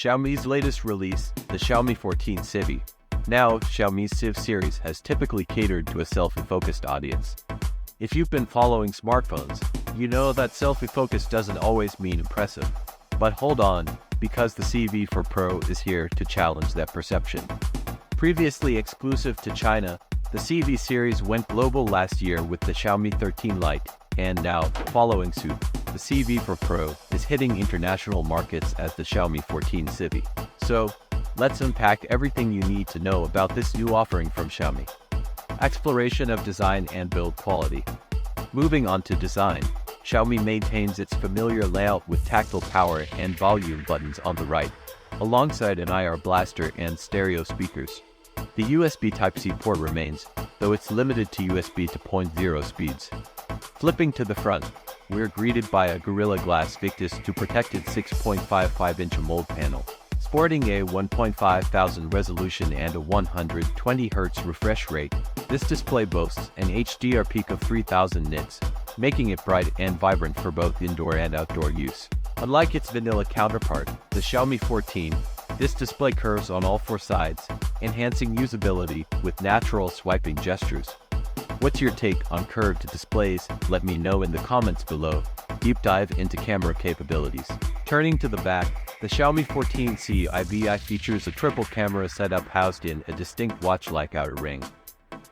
Xiaomi's latest release, the Xiaomi 14 CIVI. Now, Xiaomi's CIVI series has typically catered to a selfie-focused audience. If you've been following smartphones, you know that selfie-focused doesn't always mean impressive. But hold on, because the CIVI for Pro is here to challenge that perception. Previously exclusive to China, the CIVI series went global last year with the Xiaomi 13 Lite, and now, following suit, the CIVI for Pro is hitting international markets as the Xiaomi 14 CIVI. So, let's unpack everything you need to know about this new offering from Xiaomi. Exploration of design and build quality. Moving on to design, Xiaomi maintains its familiar layout with tactile power and volume buttons on the right, alongside an IR blaster and stereo speakers. The USB Type-C port remains, though it's limited to USB 2.0 speeds. Flipping to the front, we're greeted by a Gorilla Glass Victus to protected 6.55-inch AMOLED panel. Sporting a 1.5000 resolution and a 120Hz refresh rate, this display boasts an HDR peak of 3000 nits, making it bright and vibrant for both indoor and outdoor use. Unlike its vanilla counterpart, the Xiaomi 14, this display curves on all four sides, enhancing usability with natural swiping gestures. What's your take on curved displays? Let me know in the comments below. Deep dive into camera capabilities. Turning to the back, the Xiaomi 14 CIVI features a triple camera setup housed in a distinct watch-like outer ring.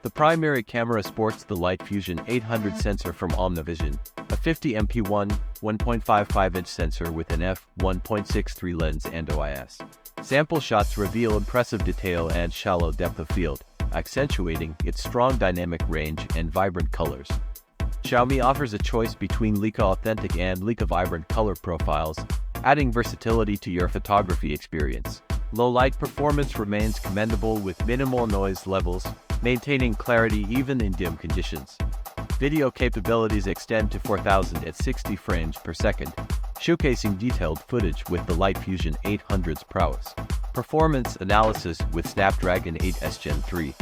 The primary camera sports the Light Fusion 800 sensor from OmniVision, a 50MP 1.55-inch sensor with an f1.63 lens and OIS. Sample shots reveal impressive detail and shallow depth of field, accentuating its strong dynamic range and vibrant colors. Xiaomi offers a choice between Leica Authentic and Leica Vibrant color profiles, adding versatility to your photography experience. Low light performance remains commendable with minimal noise levels, maintaining clarity even in dim conditions. Video capabilities extend to 4060 frames per second, showcasing detailed footage with the Light Fusion 800's prowess. Performance analysis with Snapdragon 8s Gen 3.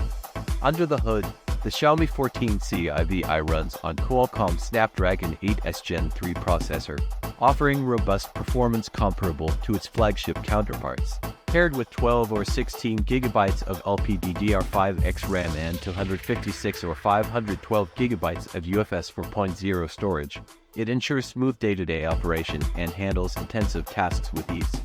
Under the hood, the Xiaomi 14 CIVI runs on Qualcomm Snapdragon 8s Gen 3 processor, offering robust performance comparable to its flagship counterparts. Paired with 12 or 16 GB of LPDDR5X RAM and 256 or 512 GB of UFS 4.0 storage, it ensures smooth day-to-day operation and handles intensive tasks with ease.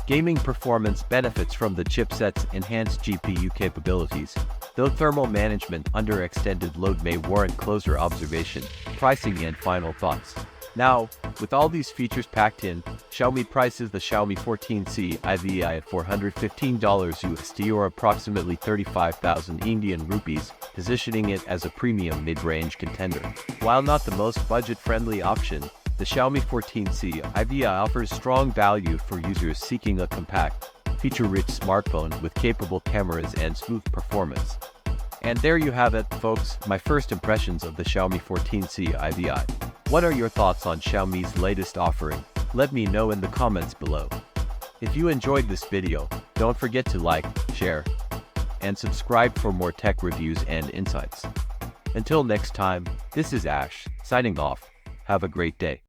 Gaming performance benefits from the chipset's enhanced GPU capabilities, though thermal management under extended load may warrant closer observation. Pricing and final thoughts. Now, with all these features packed in, Xiaomi prices the Xiaomi 14 CIVI at $415 USD or approximately 35,000 Indian rupees, positioning it as a premium mid-range contender. While not the most budget-friendly option, the Xiaomi 14 CIVI offers strong value for users seeking a compact, feature-rich smartphone with capable cameras and smooth performance. And there you have it, folks, my first impressions of the Xiaomi 14 CIVI. What are your thoughts on Xiaomi's latest offering? Let me know in the comments below. If you enjoyed this video, don't forget to like, share, and subscribe for more tech reviews and insights. Until next time, this is Ash, signing off. Have a great day.